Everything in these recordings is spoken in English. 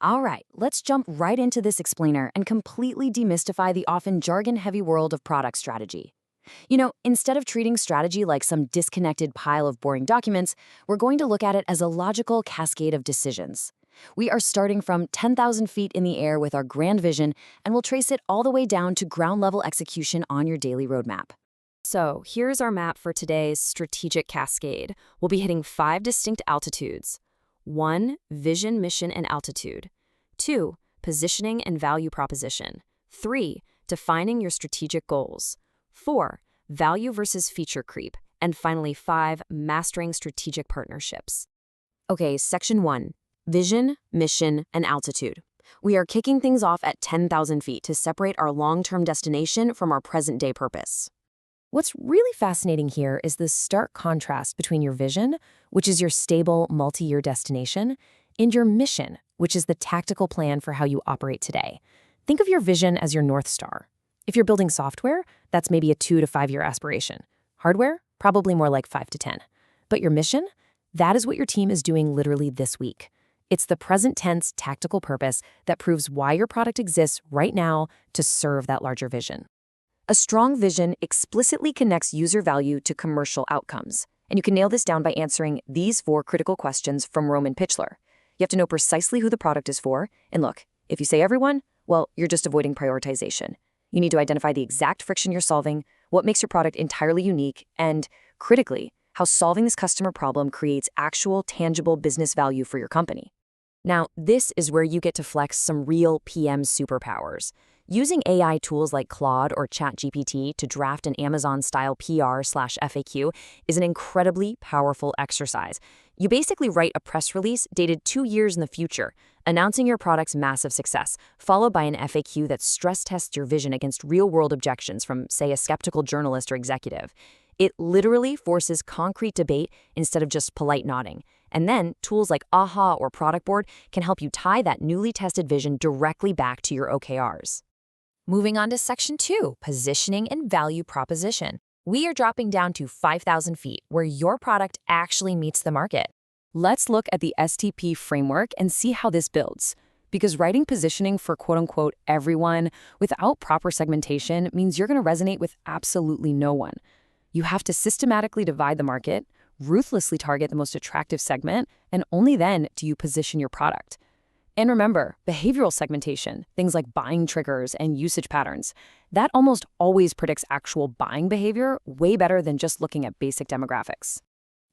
All right, let's jump right into this explainer and completely demystify the often jargon-heavy world of product strategy. Instead of treating strategy like some disconnected pile of boring documents, we're going to look at it as a logical cascade of decisions. We are starting from 10,000 feet in the air with our grand vision, and we'll trace it all the way down to ground-level execution on your daily roadmap. So here's our map for today's strategic cascade. We'll be hitting 5 distinct altitudes. 1. Vision, mission, and altitude. 2. Positioning and value proposition. 3. Defining your strategic goals. 4. Value versus feature creep. And finally, 5. Mastering strategic partnerships. Okay, Section 1. Vision, mission, and altitude. We are kicking things off at 10,000 feet to separate our long-term destination from our present-day purpose. What's really fascinating here is the stark contrast between your vision, which is your stable, multi-year destination, and your mission, which is the tactical plan for how you operate today. Think of your vision as your North Star. If you're building software, that's maybe a 2 to 5 year aspiration. Hardware, probably more like 5 to 10. But your mission? That is what your team is doing literally this week. It's the present tense tactical purpose that proves why your product exists right now to serve that larger vision. A strong vision explicitly connects user value to commercial outcomes. And you can nail this down by answering these 4 critical questions from Roman Pichler. You have to know precisely who the product is for. And look, if you say everyone, well, you're just avoiding prioritization. You need to identify the exact friction you're solving, what makes your product entirely unique, and, critically, how solving this customer problem creates actual, tangible business value for your company. Now, this is where you get to flex some real PM superpowers. Using AI tools like Claude or ChatGPT to draft an Amazon-style PR/FAQ is an incredibly powerful exercise. You basically write a press release dated 2 years in the future, announcing your product's massive success, followed by an FAQ that stress tests your vision against real-world objections from, say, a skeptical journalist or executive. It literally forces concrete debate instead of just polite nodding. And then, tools like AHA or Product Board can help you tie that newly tested vision directly back to your OKRs. Moving on to Section 2, Positioning and Value Proposition. We are dropping down to 5,000 feet, where your product actually meets the market. Let's look at the STP framework and see how this builds. Because writing positioning for quote-unquote everyone without proper segmentation means you're going to resonate with absolutely no one. You have to systematically divide the market, ruthlessly target the most attractive segment, and only then do you position your product. And remember, behavioral segmentation, things like buying triggers and usage patterns, that almost always predicts actual buying behavior way better than just looking at basic demographics.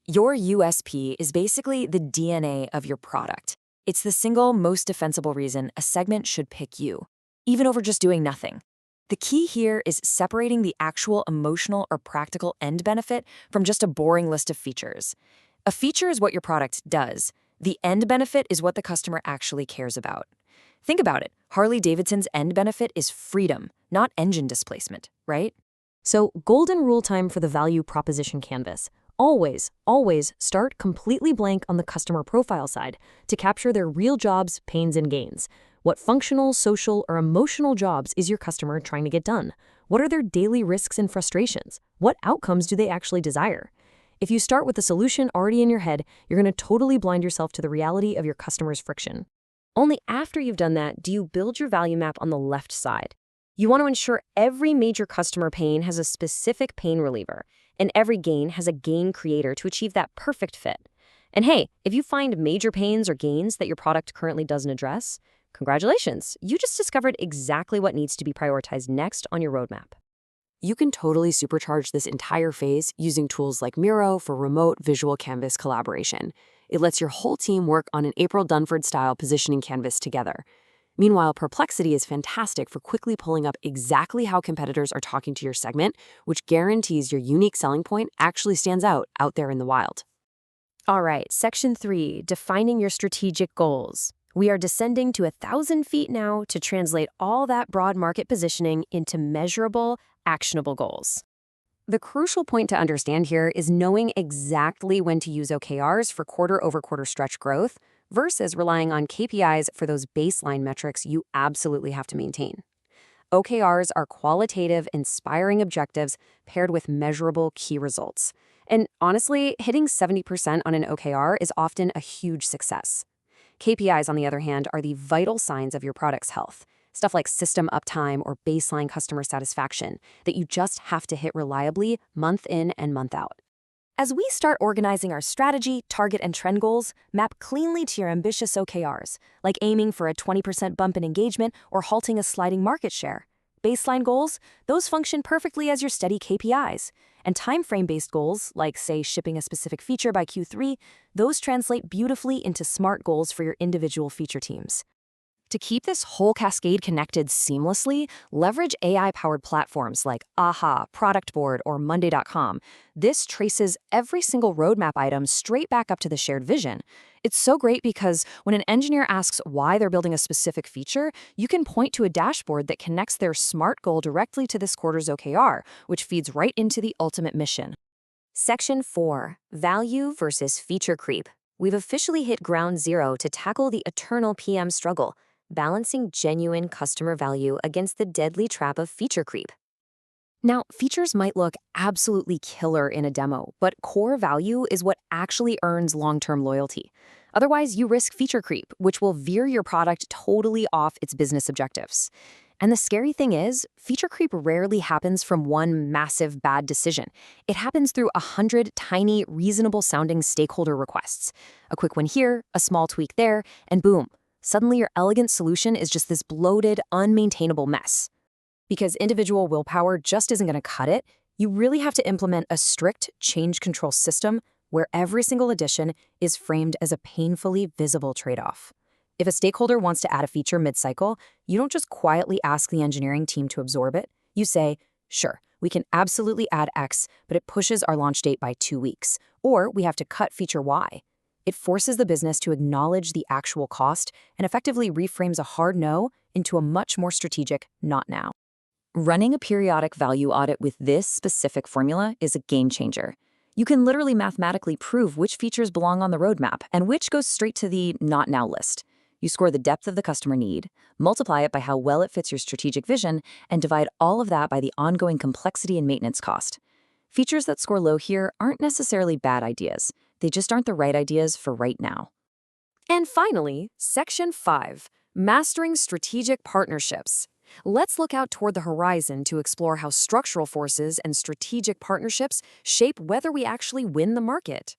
Your USP is basically the DNA of your product. It's the single most defensible reason a segment should pick you, even over just doing nothing. The key here is separating the actual emotional or practical end benefit from just a boring list of features. A feature is what your product does. The end benefit is what the customer actually cares about. Think about it. Harley-Davidson's end benefit is freedom, not engine displacement, right? So, golden rule time for the value proposition canvas. Always, always start completely blank on the customer profile side to capture their real jobs, pains, and gains. What functional, social, or emotional jobs is your customer trying to get done? What are their daily risks and frustrations? What outcomes do they actually desire? If you start with the solution already in your head, you're going to totally blind yourself to the reality of your customer's friction. Only after you've done that do you build your value map on the left side. You want to ensure every major customer pain has a specific pain reliever, and every gain has a gain creator to achieve that perfect fit. And hey, if you find major pains or gains that your product currently doesn't address, congratulations, you just discovered exactly what needs to be prioritized next on your roadmap. You can totally supercharge this entire phase using tools like Miro for remote visual canvas collaboration. It lets your whole team work on an April Dunford-style positioning canvas together. Meanwhile, Perplexity is fantastic for quickly pulling up exactly how competitors are talking to your segment, which guarantees your unique selling point actually stands out there in the wild. All right, Section 3, Defining your strategic goals. We are descending to 1,000 feet now to translate all that broad market positioning into measurable, actionable goals. The crucial point to understand here is knowing exactly when to use OKRs for quarter-over-quarter stretch growth versus relying on KPIs for those baseline metrics you absolutely have to maintain. OKRs are qualitative, inspiring objectives paired with measurable key results. And honestly, hitting 70% on an OKR is often a huge success. KPIs, on the other hand, are the vital signs of your product's health. Stuff like system uptime or baseline customer satisfaction that you just have to hit reliably month in and month out. As we start organizing our strategy, target, and trend goals, map cleanly to your ambitious OKRs, like aiming for a 20% bump in engagement or halting a sliding market share. Baseline goals, those function perfectly as your steady KPIs. And time frame-based goals, like, say, shipping a specific feature by Q3, those translate beautifully into SMART goals for your individual feature teams. To keep this whole cascade connected seamlessly, leverage AI-powered platforms like AHA, Product Board, or Monday.com. This traces every single roadmap item straight back up to the shared vision. It's so great because when an engineer asks why they're building a specific feature, you can point to a dashboard that connects their SMART goal directly to this quarter's OKR, which feeds right into the ultimate mission. Section 4. Value versus feature creep. We've officially hit ground zero to tackle the eternal PM struggle, balancing genuine customer value against the deadly trap of feature creep. Now, features might look absolutely killer in a demo, but core value is what actually earns long-term loyalty. Otherwise, you risk feature creep, which will veer your product totally off its business objectives. And the scary thing is, feature creep rarely happens from one massive bad decision. It happens through 100 tiny, reasonable-sounding stakeholder requests. A quick one here, a small tweak there, and boom. Suddenly your elegant solution is just this bloated, unmaintainable mess. Because individual willpower just isn't going to cut it, you really have to implement a strict change control system where every single addition is framed as a painfully visible trade-off. If a stakeholder wants to add a feature mid-cycle, you don't just quietly ask the engineering team to absorb it. You say, sure, we can absolutely add X, but it pushes our launch date by 2 weeks. Or we have to cut feature Y. It forces the business to acknowledge the actual cost and effectively reframes a hard no into a much more strategic not now. Running a periodic value audit with this specific formula is a game changer. You can literally mathematically prove which features belong on the roadmap and which goes straight to the not now list. You score the depth of the customer need, multiply it by how well it fits your strategic vision, and divide all of that by the ongoing complexity and maintenance cost. Features that score low here aren't necessarily bad ideas. They just aren't the right ideas for right now. And finally, Section 5, Mastering Strategic Partnerships. Let's look out toward the horizon to explore how structural forces and strategic partnerships shape whether we actually win the market.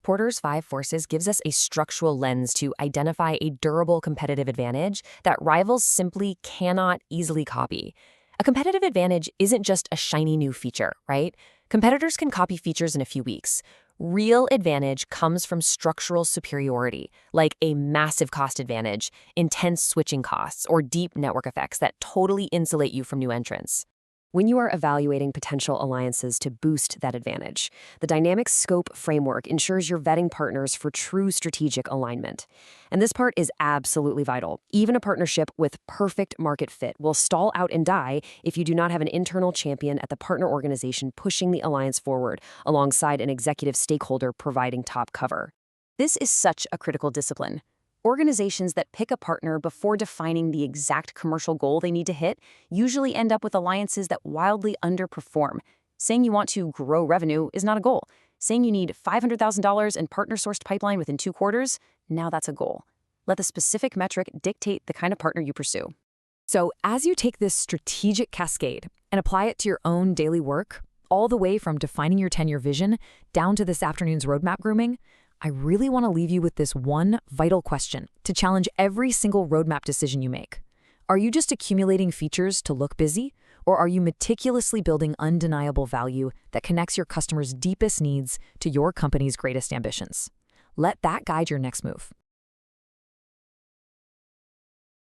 Porter's 5 Forces gives us a structural lens to identify a durable competitive advantage that rivals simply cannot easily copy. A competitive advantage isn't just a shiny new feature, right? Competitors can copy features in a few weeks. Real advantage comes from structural superiority, like a massive cost advantage, intense switching costs, or deep network effects that totally insulate you from new entrants. When you are evaluating potential alliances to boost that advantage, the dynamic scope framework ensures you're vetting partners for true strategic alignment. And this part is absolutely vital. Even a partnership with perfect market fit will stall out and die if you do not have an internal champion at the partner organization pushing the alliance forward, alongside an executive stakeholder providing top cover. This is such a critical discipline. Organizations that pick a partner before defining the exact commercial goal they need to hit usually end up with alliances that wildly underperform. Saying you want to grow revenue is not a goal. Saying you need $500,000 in partner-sourced pipeline within 2 quarters, now that's a goal. Let the specific metric dictate the kind of partner you pursue. So as you take this strategic cascade and apply it to your own daily work, all the way from defining your 10-year vision down to this afternoon's roadmap grooming, I really want to leave you with this one vital question to challenge every single roadmap decision you make. Are you just accumulating features to look busy, or are you meticulously building undeniable value that connects your customers' deepest needs to your company's greatest ambitions? Let that guide your next move.